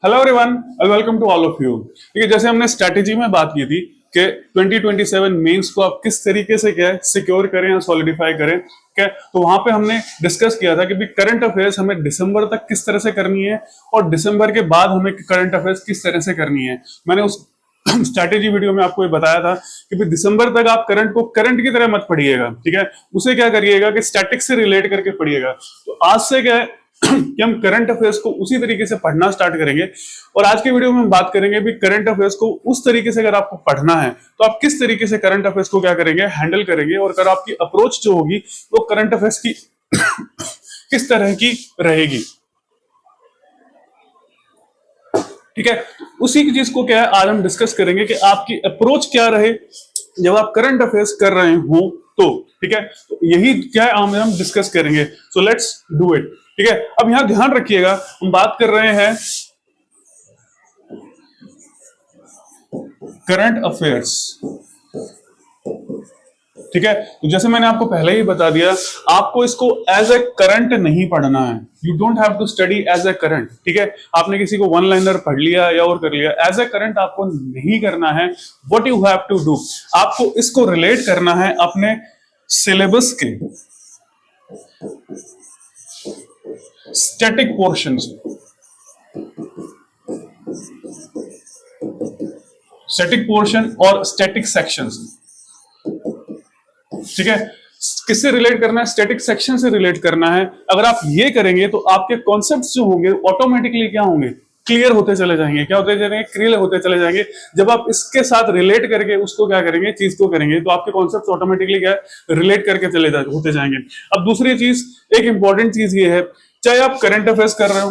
Hello everyone, welcome to all of you. ठीक है, जैसे हमने स्ट्रैटेजी में बात की थी कि 2027 मेंस को आप किस तरीके से क्या है सिक्योर करें या सॉलिडिफाई करें, क्या तो वहां पे हमने डिस्कस किया था कि भी करंट अफेयर्स हमें दिसंबर तक किस तरह से करनी है और दिसंबर के बाद हमें करंट अफेयर्स किस तरह से करनी है। मैंने उस स्ट्रैटेजी वीडियो में आपको ये बताया था कि भी दिसंबर तक आप करंट को करंट की तरह मत पढ़िएगा, ठीक है, उसे क्या करिएगा कि स्टैटिक से रिलेट करके पढ़िएगा। तो आज से क्या है कि हम करंट अफेयर्स को उसी तरीके से पढ़ना स्टार्ट करेंगे और आज के वीडियो में हम बात करेंगे भी करंट अफेयर्स को उस तरीके से अगर आपको पढ़ना है तो आप किस तरीके से करंट अफेयर्स को क्या करेंगे, हैंडल करेंगे, और अगर आपकी अप्रोच जो होगी वो करंट अफेयर्स की किस तरह की रहेगी। ठीक है, उसी की चीज को क्या है आज हम डिस्कस करेंगे कि आपकी अप्रोच क्या रहे जब आप करंट अफेयर्स कर रहे हो तो। ठीक है, तो यही क्या है हम डिस्कस करेंगे। So let's do it. ठीक है, अब यहां ध्यान रखिएगा, हम बात कर रहे हैं करंट अफेयर्स। ठीक है, तो जैसे मैंने आपको पहले ही बता दिया, आपको इसको एज ए करंट नहीं पढ़ना है। You don't have to study as a current. ठीक है, आपने किसी को वन लाइनर पढ़ लिया या और कर लिया, एज ए करंट आपको नहीं करना है। What you have to do, आपको इसको रिलेट करना है अपने सिलेबस के स्टैटिक पोर्शन से। स्टैटिक पोर्शन और स्टैटिक सेक्शंस। ठीक है, किससे रिलेट करना है? स्टैटिक सेक्शन से रिलेट करना है। अगर आप ये करेंगे तो आपके कॉन्सेप्ट्स जो होंगे ऑटोमेटिकली क्या होंगे, क्लियर होते चले जाएंगे। क्या होते जाएंगे? क्लियर होते चले जाएंगे। जब आप इसके साथ रिलेट करके उसको क्या करेंगे, चीज को करेंगे, तो आपके कॉन्सेप्ट्स ऑटोमेटिकली क्या रिलेट करके होते जाएंगे। अब दूसरी चीज, एक इंपॉर्टेंट चीज ये है, चाहे आप करंट अफेयर्स कर रहे हो,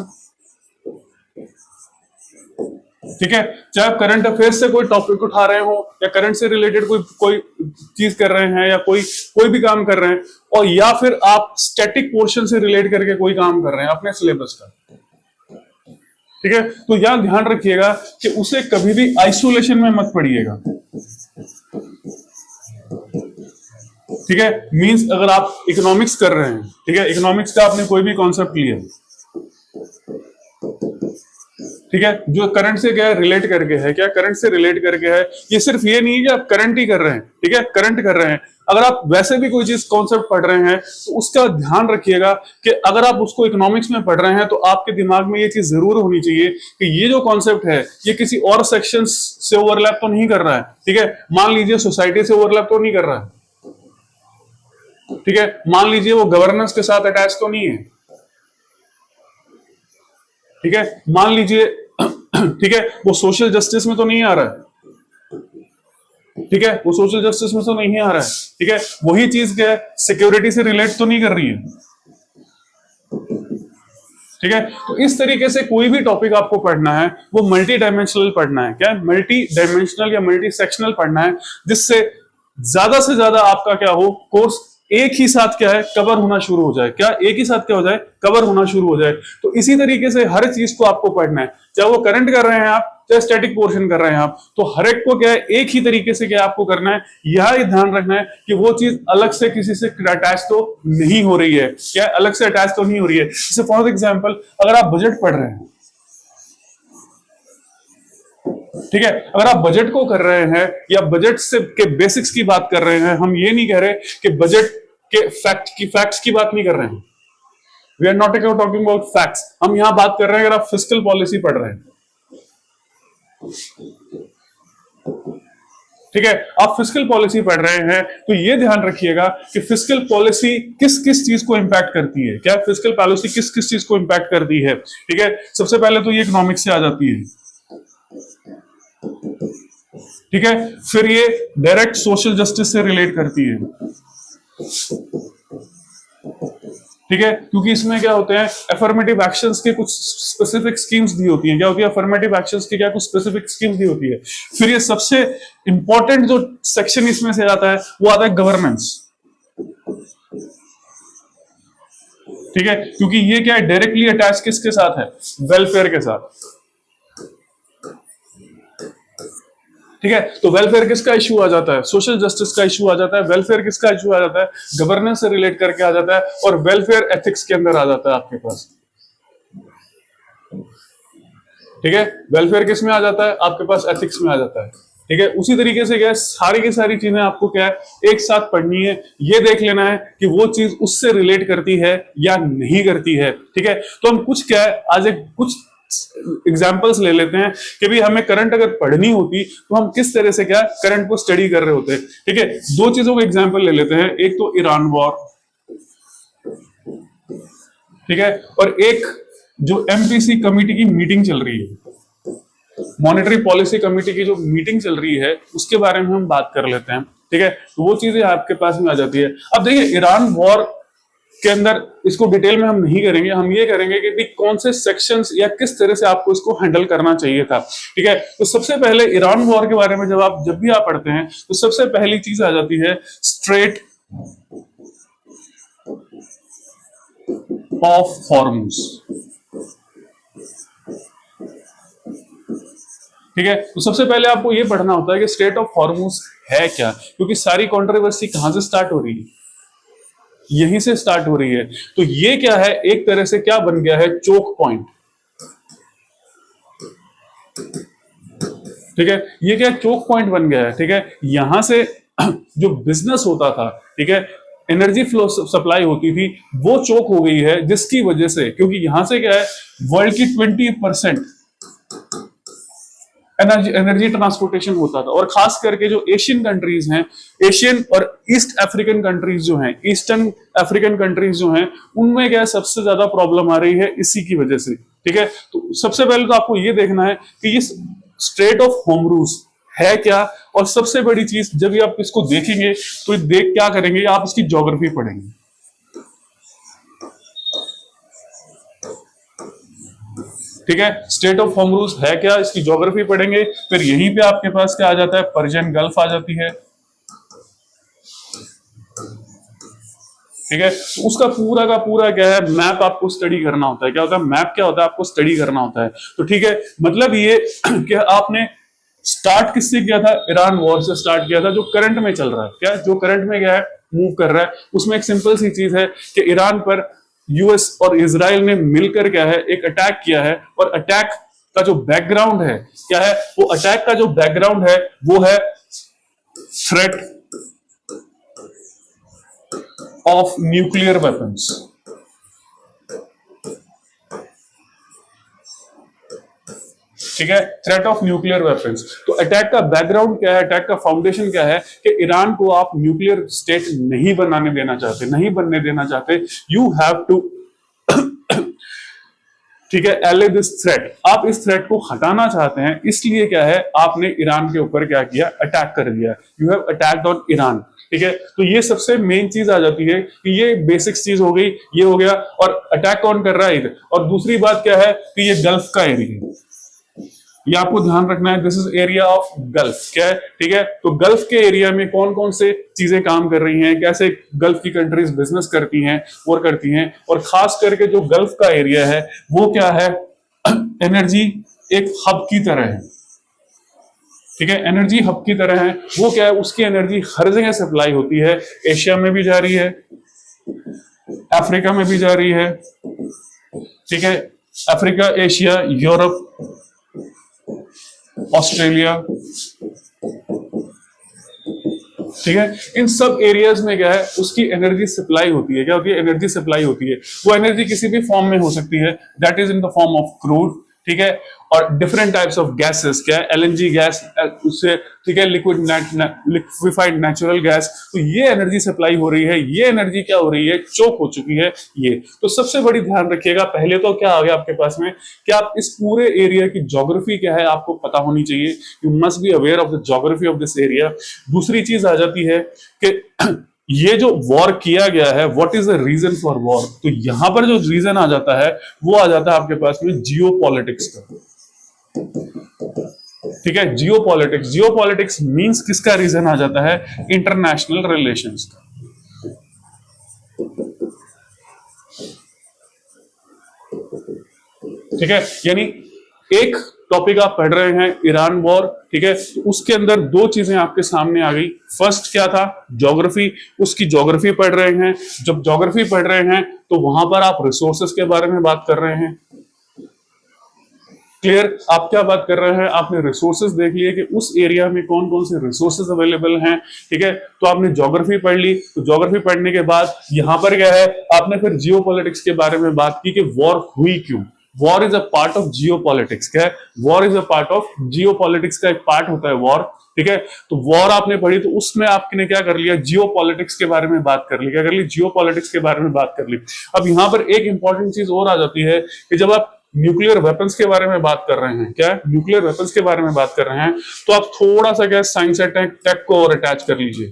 ठीक है, चाहे आप करंट अफेयर्स से कोई टॉपिक उठा रहे हो या करंट से रिलेटेड कोई चीज कर रहे हैं या कोई भी काम कर रहे हैं, और या फिर आप स्टैटिक पोर्शन से रिलेट करके कोई काम कर रहे हैं अपने सिलेबस का, ठीक है, तो यहां ध्यान रखिएगा कि उसे कभी भी आइसोलेशन में मत पढ़िएगा। ठीक है, मींस अगर आप इकोनॉमिक्स कर रहे हैं, ठीक है, इकोनॉमिक्स का आपने कोई भी कॉन्सेप्ट लिया, ठीक है, जो करंट से क्या रिलेट करके है, क्या करंट से रिलेट करके है, ये सिर्फ ये नहीं है कि आप करंट ही कर रहे हैं, ठीक है, करंट कर रहे हैं। अगर आप वैसे भी कोई चीज कॉन्सेप्ट पढ़ रहे हैं तो उसका ध्यान रखिएगा कि अगर आप उसको इकोनॉमिक्स में पढ़ रहे हैं तो आपके दिमाग में ये चीज जरूर होनी चाहिए कि ये जो कॉन्सेप्ट है ये किसी और सेक्शन से ओवरलैप तो नहीं कर रहा है। ठीक है, मान लीजिए सोसाइटी से ओवरलैप तो नहीं कर रहा है, ठीक है, मान लीजिए वो गवर्नेंस के साथ अटैच तो नहीं है, ठीक है, मान लीजिए ठीक है वो सोशल जस्टिस में तो नहीं आ रहा है, ठीक है, वो सोशल जस्टिस में तो नहीं आ रहा है, ठीक है, वही चीज क्या है सिक्योरिटी से रिलेट तो नहीं कर रही है। ठीक है, तो इस तरीके से कोई भी टॉपिक आपको पढ़ना है वो मल्टी डायमेंशनल पढ़ना है, क्या मल्टी डायमेंशनल या मल्टी सेक्शनल पढ़ना है, जिससे ज्यादा से ज्यादा आपका क्या हो, कोर्स एक ही साथ क्या है कवर होना शुरू हो जाए। क्या एक ही साथ क्या हो जाए, कवर होना शुरू हो जाए। तो इसी तरीके से हर चीज को आपको पढ़ना है, चाहे वो करंट कर रहे हैं आप, चाहे स्टैटिक पोर्शन कर रहे हैं आप, तो हर एक को क्या है एक ही तरीके से क्या आपको करना है। यह ध्यान रखना है कि वो चीज अलग से किसी से अटैच तो नहीं हो रही है, क्या अलग से अटैच तो नहीं हो रही है। जैसे फॉर एग्जाम्पल अगर आप बजट पढ़ रहे हैं, ठीक है, अगर आप बजट को कर रहे हैं या बजट से के बेसिक्स की बात कर रहे हैं, हम ये नहीं कह रहे कि बजट के फैक्ट्स की बात नहीं कर रहे हैं, we are not talking about facts, हम यहां बात कर रहे हैं अगर आप फिस्कल पॉलिसी पढ़ रहे हैं, ठीक है, आप फिस्कल पॉलिसी पढ़ रहे हैं तो ये ध्यान रखिएगा कि फिस्कल पॉलिसी किस किस चीज को इंपैक्ट करती है, क्या फिस्कल पॉलिसी किस किस चीज को इंपैक्ट करती है। ठीक है, सबसे पहले तो ये इकोनॉमिक्स से आ जाती है, ठीक है, फिर ये डायरेक्ट सोशल जस्टिस से रिलेट करती है, ठीक है, क्योंकि इसमें क्या होते हैं अफर्मेटिव एक्शंस के कुछ स्पेसिफिक स्कीम्स दी होती हैं। क्या होती है अफर्मेटिव एक्शंस की, क्या कुछ स्पेसिफिक स्कीम्स दी होती है। फिर ये सबसे इंपॉर्टेंट जो सेक्शन इसमें से आता है वो आता है गवर्नेंस, ठीक है, क्योंकि ये क्या है डायरेक्टली अटैच किसके साथ है, वेलफेयर के साथ। ठीक है, तो वेलफेयर किसका इशू आ जाता है, सोशल जस्टिस का इशू आ जाता है, वेलफेयर किसका इशू आ जाता है, गवर्नेंस से रिलेट करके आ जाता है, और वेलफेयर एथिक्स के अंदर आ जाता है आपके पास। ठीक है, वेलफेयर किस में आ जाता है, आपके पास एथिक्स में आ जाता है। ठीक है, उसी तरीके से क्या है, सारी की सारी चीजें आपको क्या है एक साथ पढ़नी है, ये देख लेना है कि वो चीज उससे रिलेट करती है या नहीं करती है। ठीक है, तो हम कुछ क्या है आज एक कुछ एग्जाम्पल्स ले लेते हैं कि भाई हमें करंट अगर पढ़नी होती तो हम किस तरह से क्या करंट को स्टडी कर रहे होते। ठीक है, दो चीजों का एग्जाम्पल ले लेते हैं, एक तो ईरान वॉर, ठीक है, और एक जो एमपीसी कमेटी की मीटिंग चल रही है, मॉनेटरी पॉलिसी कमेटी की जो मीटिंग चल रही है उसके बारे में हम बात कर लेते हैं। ठीक है, तो वो चीजें आपके पास में आ जाती है। अब देखिए ईरान वॉर के अंदर इसको डिटेल में हम नहीं करेंगे, हम ये करेंगे कि कौन से सेक्शंस या किस तरह से आपको इसको हैंडल करना चाहिए था। ठीक है, तो सबसे पहले ईरान वॉर के बारे में जब भी आप पढ़ते हैं तो सबसे पहली चीज आ जाती है स्ट्रेट ऑफ हॉर्मुज। ठीक है, तो सबसे पहले आपको यह पढ़ना होता है कि स्ट्रेट ऑफ हॉर्मुज है क्या, क्योंकि सारी कंट्रोवर्सी कहां से स्टार्ट हो रही है, यहीं से स्टार्ट हो रही है। तो ये क्या है, एक तरह से क्या बन गया है, चोक पॉइंट। ठीक है, ये क्या चोक पॉइंट बन गया है। ठीक है, यहां से जो बिजनेस होता था, ठीक है, एनर्जी फ्लो सप्लाई होती थी, वो चोक हो गई है, जिसकी वजह से, क्योंकि यहां से क्या है वर्ल्ड की 20% एनर्जी ट्रांसपोर्टेशन होता था, और खास करके जो एशियन कंट्रीज हैं, एशियन और ईस्ट अफ्रीकन कंट्रीज जो हैं, ईस्टर्न अफ्रीकन कंट्रीज जो हैं, उनमें क्या है सबसे ज्यादा प्रॉब्लम आ रही है इसी की वजह से। ठीक है, तो सबसे पहले तो आपको ये देखना है कि ये स्ट्रेट ऑफ होर्मुज है क्या, और सबसे बड़ी चीज जब भी आप इसको देखेंगे तो देख क्या करेंगे, आप इसकी ज्योग्राफी पढ़ेंगे। ठीक है, स्टेट ऑफ होर्मुज है क्या, इसकी ज्योग्राफी पढ़ेंगे। फिर यहीं पे आपके पास क्या आ जाता है, पर्शियन गल्फ आ जाती है। ठीक है, तो उसका पूरा का पूरा क्या है, मैप आपको स्टडी करना होता है। क्या होता है मैप, क्या होता है आपको स्टडी करना होता है। तो ठीक है, मतलब ये कि आपने स्टार्ट किससे किया था, ईरान वॉर से स्टार्ट किया था, जो करंट में चल रहा है, क्या जो करंट में क्या है मूव कर रहा है। उसमें एक सिंपल सी चीज है कि ईरान पर यूएस और इजराइल ने मिलकर क्या है एक अटैक किया है, और अटैक का जो बैकग्राउंड है क्या है, वो अटैक का जो बैकग्राउंड है वो है थ्रेट ऑफ न्यूक्लियर वेपन्स। ठीक है, थ्रेट ऑफ न्यूक्लियर वेपन्स। तो अटैक का बैकग्राउंड क्या है, अटैक का फाउंडेशन क्या है कि ईरान को आप न्यूक्लियर स्टेट नहीं बनाने देना चाहते, नहीं बनने देना चाहते। यू हैव टू, ठीक है, एले दिस थ्रेट, आप इस थ्रेट को हटाना चाहते हैं, इसलिए क्या है आपने ईरान के ऊपर क्या किया, अटैक कर दिया। You have attacked on Iran. ठीक है, तो ये सबसे मेन चीज आ जाती है कि ये बेसिक चीज हो गई, ये हो गया। और अटैक कौन कर रहा है इधर, और दूसरी बात क्या है कि ये गल्फ का एरिया है, ये आपको ध्यान रखना है। This is area of gulf, क्या है, ठीक है। तो गल्फ के एरिया में कौन कौन से चीजें काम कर रही हैं, कैसे गल्फ की कंट्रीज बिजनेस करती हैं, वॉर करती हैं, और खास करके जो गल्फ का एरिया है वो क्या है, एनर्जी एक हब की तरह है। ठीक है, एनर्जी हब की तरह है। वो क्या है, उसकी एनर्जी हर जगह सप्लाई होती है, एशिया में भी जा रही है, अफ्रीका में भी जा रही है। ठीक है, अफ्रीका, एशिया, यूरोप, ऑस्ट्रेलिया। ठीक है, इन सब एरियाज में क्या है उसकी एनर्जी सप्लाई होती है। क्या होती है, एनर्जी सप्लाई होती है। वो एनर्जी किसी भी फॉर्म में हो सकती है, that is in the form of crude. ठीक है, और डिफरेंट टाइप्स ऑफ गैसेस, क्या है, एलएनजी गैस, उससे ठीक है लिक्विफाइड नेचुरल गैस। तो ये एनर्जी सप्लाई हो रही है, ये एनर्जी क्या हो रही है, चोक हो चुकी है ये। तो सबसे बड़ी ध्यान रखिएगा, पहले तो क्या आ गया आपके पास में कि आप इस पूरे एरिया की ज्योग्राफी क्या है आपको पता होनी चाहिए। You must be aware of the geography of this area. दूसरी चीज आ जाती है कि ये जो वॉर किया गया है, what is the reason for war. तो यहां पर जो रीजन आ जाता है वो आ जाता है आपके पास में जियो पॉलिटिक्स का। ठीक है, जियो पॉलिटिक्स, जियो पॉलिटिक्स मीन्स किसका रीजन आ जाता है, इंटरनेशनल रिलेशंस का। ठीक है, यानी एक टॉपिक आप पढ़ रहे हैं ईरान वॉर, ठीक है, तो उसके अंदर दो चीजें आपके सामने आ गई। फर्स्ट क्या था, ज्योग्राफी, उसकी ज्योग्राफी पढ़ रहे हैं। जब ज्योग्राफी पढ़ रहे हैं तो वहां पर आप रिसोर्सेस के बारे में बात कर रहे हैं। क्लियर? आप क्या बात कर रहे हैं, आपने रिसोर्सेज देख लिए कि उस एरिया में कौन कौन से रिसोर्सेज अवेलेबल हैं, ठीक है। तो आपने ज्योग्राफी पढ़ ली, तो ज्योग्राफी पढ़ने के बाद यहां पर क्या है, आपने फिर जियोपॉलिटिक्स के बारे में बात की कि वॉर हुई क्यों। War is a part of geopolitics. क्या है? War is a part of geopolitics का एक पार्ट होता है वॉर, ठीक है। तो वॉर आपने पढ़ी, तो उसमें आपने क्या कर लिया, जियोपॉलिटिक्स के बारे में बात कर ली। क्या कर ली? जियोपॉलिटिक्स के बारे में बात कर ली। अब यहां पर एक इंपॉर्टेंट चीज और आ जाती है कि जब आप न्यूक्लियर वेपन्स के बारे में बात कर रहे हैं, क्या न्यूक्लियर वेपन्स के बारे में बात कर रहे हैं, तो आप थोड़ा सा क्या साइंस एंड टेक को और अटैच कर लीजिए।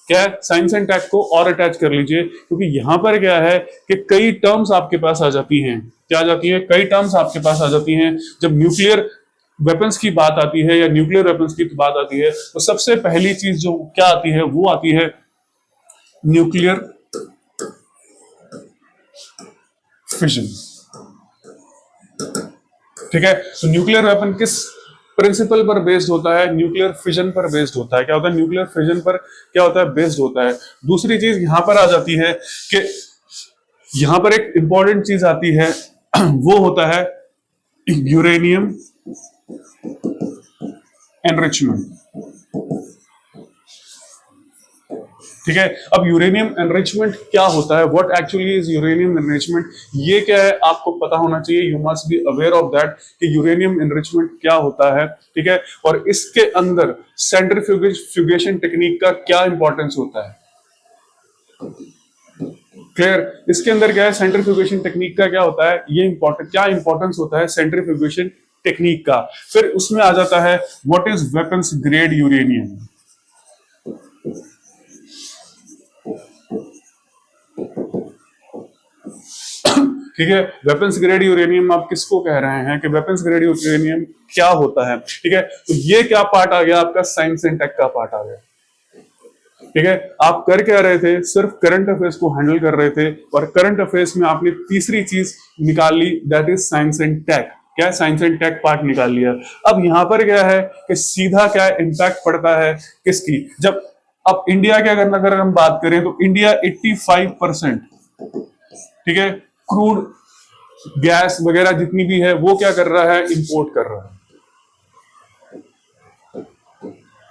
क्या है? साइंस एंड टेक को और अटैच कर लीजिए, क्योंकि यहां पर क्या है कि कई टर्म्स आपके पास आ जाती हैं। क्या आ जाती है? कई टर्म्स आपके पास आ जाती हैं जब न्यूक्लियर वेपन्स की बात आती है या न्यूक्लियर वेपन्स की बात आती है। तो सबसे पहली चीज जो क्या आती है, वो आती है न्यूक्लियर फिजन, ठीक है। तो न्यूक्लियर वेपन किस प्रिंसिपल पर बेस्ड होता है? न्यूक्लियर फिजन पर बेस्ड होता है। क्या होता है? न्यूक्लियर फिजन पर क्या होता है? बेस्ड होता है। दूसरी चीज यहां पर आ जाती है कि यहां पर एक इंपॉर्टेंट चीज आती है, वो होता है यूरेनियम एनरिचमेंट, ठीक है। अब यूरेनियम एनरिचमेंट क्या होता है, what actually is uranium enrichment, ये क्या है आपको पता होना चाहिए। You must be aware of that कि यूरेनियम एनरिचमेंट क्या होता है, ठीक है। और इसके अंदर सेंट्रीफ्यूगेशन टेक्निक का क्या इंपॉर्टेंस होता है, क्लियर? इसके अंदर क्या है, सेंट्रीफ्यूगेशन टेक्निक का क्या होता है, ये क्या इंपॉर्टेंस होता है सेंट्रीफ्यूगेशन टेक्निक का। फिर उसमें आ जाता है what is weapons grade uranium, ठीक है। वेपन्स ग्रेड यूरेनियम आप किसको कह रहे हैं कि वेपन्स ग्रेड यूरेनियम क्या होता है, ठीक है। तो ये क्या पार्ट आ गया आपका, साइंस एंड टेक का पार्ट आ गया, ठीक है। आप कर क्या रहे थे, सिर्फ करंट अफेयर्स को हैंडल कर रहे थे, और करंट अफेयर्स में आपने तीसरी चीज निकाल ली, that is science and tech. क्या? साइंस एंड टेक पार्ट निकाल लिया। अब यहां पर क्या है कि सीधा क्या इम्पैक्ट पड़ता है किसकी, जब अब इंडिया क्या करना, अगर हम बात करें तो इंडिया 85%, ठीक है, क्रूड गैस वगैरह जितनी भी है वो क्या कर रहा है, इंपोर्ट कर रहा है,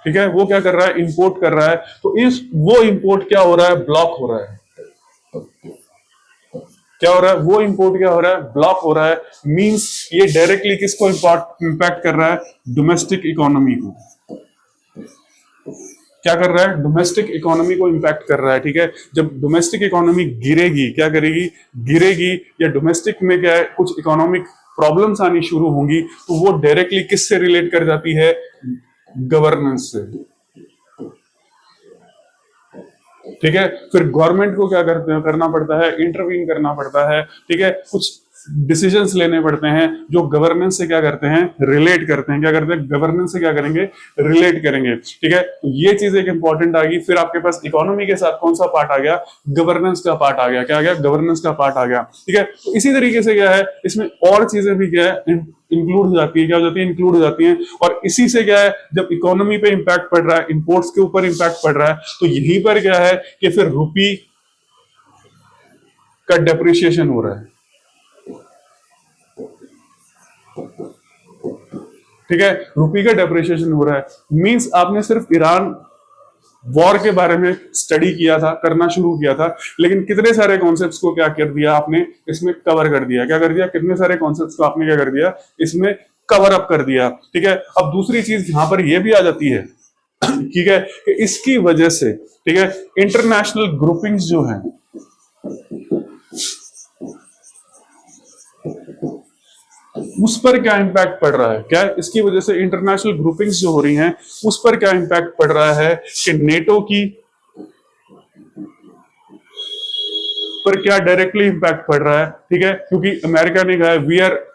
ठीक है। वो क्या कर रहा है, इंपोर्ट कर रहा है। तो वो इंपोर्ट क्या हो रहा है, ब्लॉक हो रहा है। क्या हो रहा है, वो इंपोर्ट क्या हो रहा है, ब्लॉक हो रहा है। मींस ये डायरेक्टली किसको इंपैक्ट कर रहा है, डोमेस्टिक इकोनॉमी को। क्या कर रहा है, डोमेस्टिक इकोनॉमी को इंपैक्ट कर रहा है, ठीक है। जब डोमेस्टिक इकोनॉमी गिरेगी, क्या करेगी, गिरेगी, या डोमेस्टिक में क्या है कुछ इकोनॉमिक प्रॉब्लम्स आनी शुरू होंगी, तो वो डायरेक्टली किससे रिलेट कर जाती है, गवर्नेंस से, ठीक है। फिर गवर्नमेंट को क्या करना पड़ता है, इंटरवीन करना पड़ता है, ठीक है। कुछ डिसीजंस लेने पड़ते हैं जो गवर्नेंस से क्या करते हैं, रिलेट करते हैं। क्या करते हैं, गवर्नेंस से क्या करेंगे, रिलेट करेंगे, ठीक है। तो ये चीज एक इंपॉर्टेंट आ गई। फिर आपके पास इकोनॉमी के साथ कौन सा पार्ट आ गया, गवर्नेंस का पार्ट आ गया। क्या आ गया, गवर्नेंस का पार्ट आ गया, ठीक है। तो इसी तरीके से क्या है, इसमें और चीजें भी क्या है इंक्लूड हो जाती है। क्या हो जाती है, इंक्लूड हो जाती है। और इसी से क्या है, जब इकोनॉमी पे इंपैक्ट पड़ रहा है, इंपोर्ट्स के ऊपर इंपैक्ट पड़ रहा है, तो यहीं पर क्या है कि फिर रुपी का डेप्रिसिएशन हो रहा है, ठीक है। रुपी का डेप्रिसिएशन हो रहा है। मींस आपने सिर्फ ईरान वॉर के बारे में स्टडी किया था, करना शुरू किया था, लेकिन कितने सारे कॉन्सेप्ट्स को क्या कर दिया आपने, इसमें कवर कर दिया। क्या कर दिया, कितने सारे कॉन्सेप्ट्स को आपने क्या कर दिया, इसमें कवर अप कर दिया, ठीक है। अब दूसरी चीज यहां पर यह भी आ जाती है, ठीक है, कि इसकी वजह से, ठीक है, इंटरनेशनल ग्रुपिंग्स जो हैं, उस पर क्या इंपैक्ट पड़ रहा है। क्या इसकी वजह से इंटरनेशनल ग्रुपिंग्स जो हो रही हैं उस पर क्या इंपैक्ट पड़ रहा है कि नेटो की पर क्या डायरेक्टली इंपैक्ट पड़ रहा है, ठीक है। क्योंकि अमेरिका ने कहा वी आर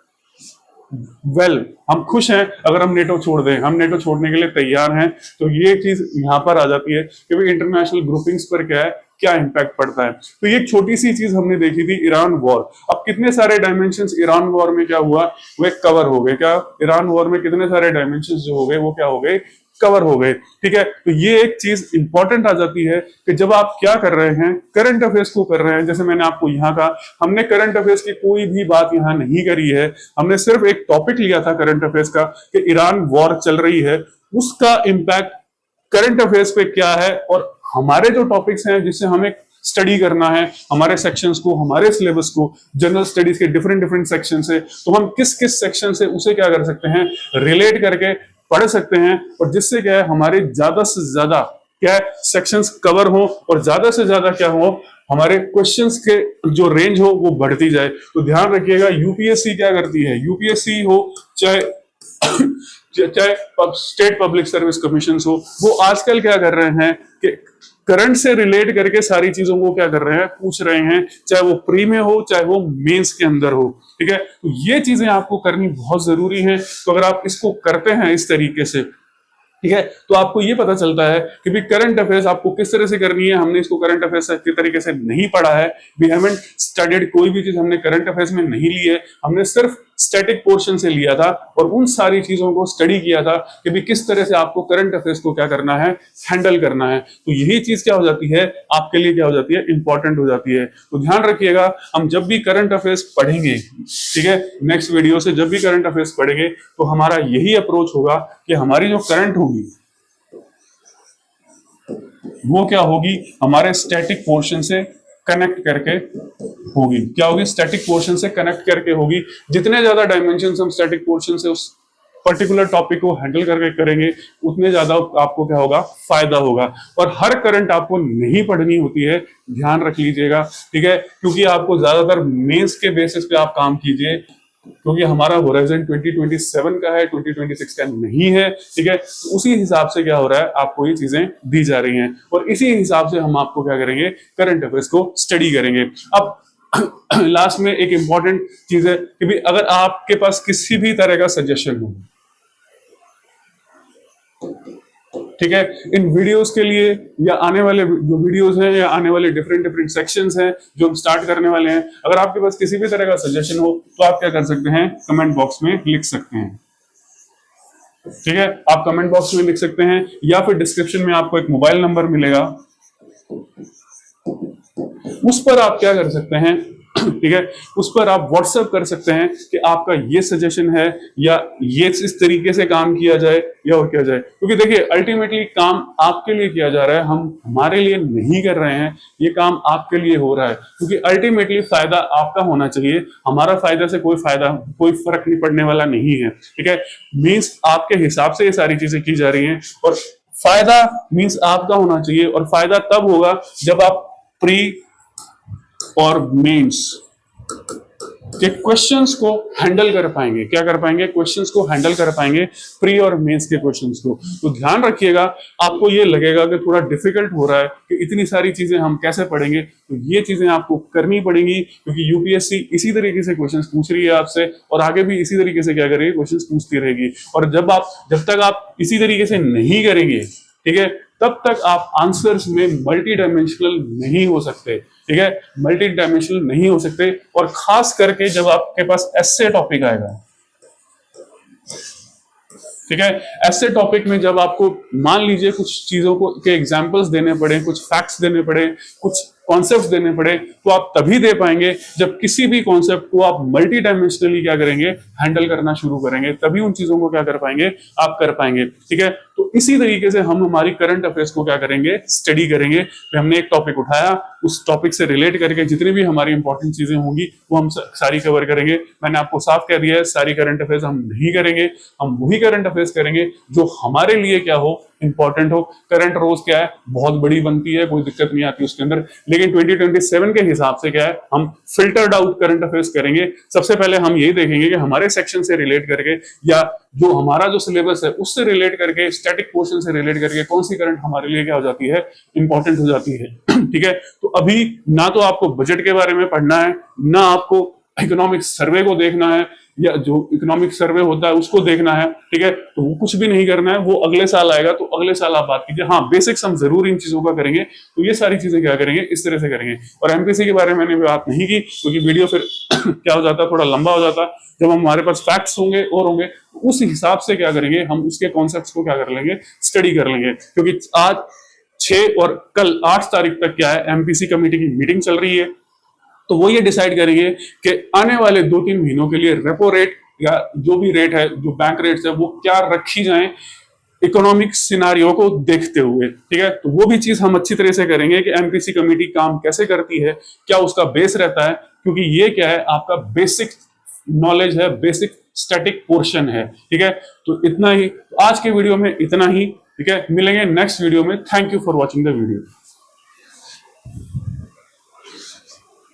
वेल, हम खुश हैं अगर हम नेटो छोड़ दें, हम नेटो छोड़ने के लिए तैयार हैं। तो ये चीज यहां पर आ जाती है कि भाई इंटरनेशनल ग्रुपिंग्स पर क्या है, क्या इंपैक्ट पड़ता है। तो ये छोटी सी चीज हमने देखी थी, ईरान वॉर। अब कितने सारे डायमेंशंस ईरान वॉर में क्या हुआ, वे कवर हो गए। क्या ईरान वॉर में कितने सारे डायमेंशंस जो हो गए वो क्या हो गए, कवर हो गए। ठीक है, तो ये एक चीज इंपॉर्टेंट आ जाती है कि जब आप क्या कर रहे हैं, करंट अफेयर्स को कर रहे हैं। जैसे मैंने आपको यहाँ कहा, हमने करंट अफेयर्स की कोई भी बात यहाँ नहीं करी है, हमने सिर्फ एक टॉपिक लिया था करंट अफेयर्स का कि ईरान वॉर चल रही है, उसका इंपैक्ट करंट अफेयर्स पे क्या है, और हमारे जो टॉपिक्स हैं जिससे हमें स्टडी करना है, हमारे सेक्शंस को, हमारे सिलेबस को, जनरल स्टडीज के डिफरेंट डिफरेंट सेक्शन से, तो हम किस किस सेक्शन से उसे क्या कर सकते हैं, रिलेट करके पढ़ सकते हैं, और जिससे क्या है हमारे ज्यादा से ज्यादा क्या है सेक्शंस कवर हो, और ज्यादा से ज्यादा क्या हो, हमारे क्वेश्चंस के जो रेंज हो वो बढ़ती जाए। तो ध्यान रखिएगा, यूपीएससी क्या करती है, यूपीएससी हो चाहे चाहे स्टेट पब्लिक सर्विस कमीशन हो, वो आजकल क्या कर रहे हैं कि करंट से रिलेट करके सारी चीजों को क्या कर रहे हैं, पूछ रहे हैं, चाहे वो प्री में हो चाहे वो मेंस के अंदर हो। ठीक है, तो ये चीजें आपको करनी बहुत जरूरी है। तो अगर आप इसको करते हैं इस तरीके से, ठीक है, तो आपको ये पता चलता है कि भी करंट अफेयर्स आपको किस तरह से करनी है। हमने इसको करंट अफेयर्स के तरीके से नहीं पढ़ा है, वी हैवंट स्टडीड, कोई भी चीज हमने करंट अफेयर्स में नहीं ली है, हमने सिर्फ स्टैटिक पोर्शन से लिया था और उन सारी चीजों को स्टडी किया था कि भी किस तरह से आपको करंट अफेयर्स को क्या करना है, हैंडल करना है। तो यही चीज क्या हो जाती है आपके लिए, क्या हो जाती है, इंपॉर्टेंट हो जाती है। तो ध्यान रखिएगा, हम जब भी करंट अफेयर्स पढ़ेंगे, ठीक है, नेक्स्ट वीडियो से जब भी करंट अफेयर्स पढ़ेंगे, तो हमारा यही अप्रोच होगा कि हमारी जो करंट होगी वो क्या होगी, हमारे स्टैटिक पोर्शन से कनेक्ट करके होगी। क्या होगी, स्टैटिक पोर्शन से कनेक्ट करके होगी। जितने ज्यादा डायमेंशन हम स्टैटिक पोर्शन से उस पर्टिकुलर टॉपिक को हैंडल करके करेंगे, उतने ज्यादा आपको क्या होगा, फायदा होगा। और हर करंट आपको नहीं पढ़नी होती है, ध्यान रख लीजिएगा। ठीक है, क्योंकि आपको ज्यादातर मेंस के बेसिस पे आप काम कीजिए, क्योंकि हमारा होराइजन 2027 का है, 2026 का नहीं है। ठीक है, तो उसी हिसाब से क्या हो रहा है, आपको ये चीजें दी जा रही हैं, और इसी हिसाब से हम आपको क्या करेंगे, करंट अफेयर्स को स्टडी करेंगे। अब लास्ट में एक इंपॉर्टेंट चीज है कि भी अगर आपके पास किसी भी तरह का सजेशन हो, ठीक है, इन वीडियोस के लिए या आने वाले जो वीडियोस हैं या आने वाले डिफरेंट डिफरेंट सेक्शंस हैं जो हम स्टार्ट करने वाले हैं, अगर आपके पास किसी भी तरह का सजेशन हो तो आप क्या कर सकते हैं, कमेंट बॉक्स में लिख सकते हैं। ठीक है, आप कमेंट बॉक्स में लिख सकते हैं, या फिर डिस्क्रिप्शन में आपको एक मोबाइल नंबर मिलेगा, उस पर आप क्या कर सकते हैं, ठीक है, उस पर आप व्हाट्सएप कर सकते हैं कि आपका ये सजेशन है, या ये इस तरीके से काम किया जाए या और किया जाए। क्योंकि देखिए अल्टीमेटली काम आपके लिए किया जा रहा है, हम हमारे लिए नहीं कर रहे हैं, ये काम आपके लिए हो रहा है। क्योंकि अल्टीमेटली फायदा आपका होना चाहिए, हमारा फायदा से कोई फर्क नहीं पड़ने वाला नहीं है। ठीक है, मीन्स आपके हिसाब से ये सारी चीजें की जा रही हैं, और फायदा मीन्स आपका होना चाहिए। और फायदा तब होगा जब आप प्री और मेंस के क्वेश्चंस को हैंडल कर पाएंगे। क्या कर पाएंगे, क्वेश्चंस को हैंडल कर पाएंगे, प्री और मेंस के क्वेश्चंस को। तो ध्यान रखिएगा, आपको ये लगेगा कि थोड़ा डिफिकल्ट हो रहा है कि इतनी सारी चीजें हम कैसे पढ़ेंगे, तो ये चीजें आपको करनी पड़ेंगी, क्योंकि यूपीएससी इसी तरीके से क्वेश्चंस पूछ रही है आपसे, और आगे भी इसी तरीके से क्या करेगी, क्वेश्चंस पूछती रहेगी। और जब तक आप इसी तरीके से नहीं करेंगे, ठीक है, तब तक आप आंसर्स में मल्टी डायमेंशनल नहीं हो सकते। ठीक है, मल्टी डायमेंशनल नहीं हो सकते, और खास करके जब आपके पास एस्से टॉपिक आएगा, ठीक है, ऐसे टॉपिक में जब आपको मान लीजिए कुछ चीजों को के एग्जांपल्स देने पड़े, कुछ फैक्ट्स देने पड़े, कुछ कॉन्सेप्ट्स देने पड़े, तो आप तभी दे पाएंगे जब किसी भी कॉन्सेप्ट को आप मल्टी डायमेंशनली क्या करेंगे, हैंडल करना शुरू करेंगे, तभी उन चीजों को क्या कर पाएंगे, आप कर पाएंगे। ठीक है, तो इसी तरीके से हम हमारी करंट अफेयर्स को क्या करेंगे, स्टडी करेंगे। तो हमने एक टॉपिक उठाया, उस टॉपिक से रिलेट करके जितनी भी हमारी इंपॉर्टेंट चीजें होंगी वो हम सारी कवर करेंगे। मैंने आपको साफ कह दिया है, सारी करंट अफेयर्स हम नहीं करेंगे, हम वही करंट अफेयर्स करेंगे जो हमारे लिए क्या हो, इंपॉर्टेंट हो। करंट रोज क्या है, बहुत बड़ी बनती है, कोई दिक्कत नहीं आती उसके अंदर, लेकिन 2027 के हिसाब से क्या है, हम फिल्टर्ड आउट करंट अफेयर्स करेंगे। सबसे पहले हम यही देखेंगे कि हमारे सेक्शन से रिलेट करके, या जो हमारा जो सिलेबस है उससे रिलेट करके, स्टैटिक पोर्शन से रिलेट करके कौन सी करंट हमारे लिए क्या हो जाती है, इंपॉर्टेंट हो जाती है। ठीक है, तो अभी ना तो आपको बजट के बारे में पढ़ना है, ना आपको इकोनॉमिक सर्वे को देखना है या जो इकोनॉमिक सर्वे होता है उसको देखना है, ठीक है, तो वो कुछ भी नहीं करना है, वो अगले साल आएगा, तो अगले साल आप बात कीजिए। हाँ, बेसिक्स हम जरूर इन चीजों का करेंगे, तो ये सारी चीजें क्या करेंगे, इस तरह से करेंगे। और एमपीसी के बारे में मैंने बात नहीं की क्योंकि वीडियो फिर क्या हो जाता है, थोड़ा लंबा हो जाता है। जब हमारे पास फैक्ट्स होंगे और होंगे, उस हिसाब से क्या करेंगे, हम उसके कॉन्सेप्ट्स को क्या कर लेंगे, स्टडी कर लेंगे। क्योंकि आज 6 और कल 8 तारीख तक क्या है, एमपीसी कमेटी की मीटिंग चल रही है, तो वो ये डिसाइड करेंगे कि आने वाले 2-3 महीनों के लिए रेपो रेट या जो भी रेट है, जो बैंक रेट्स है, वो क्या रखी जाए इकोनॉमिक सिनारियो को देखते हुए, ठीक है। तो वो भी चीज हम अच्छी तरह से करेंगे कि एमपीसी कमेटी काम कैसे करती है, क्या उसका बेस रहता है, क्योंकि ये क्या है, आपका बेसिक नॉलेज है, बेसिक स्टैटिक पोर्शन है, ठीक है। तो इतना ही आज के वीडियो में, इतना ही, ठीक है। मिलेंगे नेक्स्ट वीडियो में। Thank you for watching the video.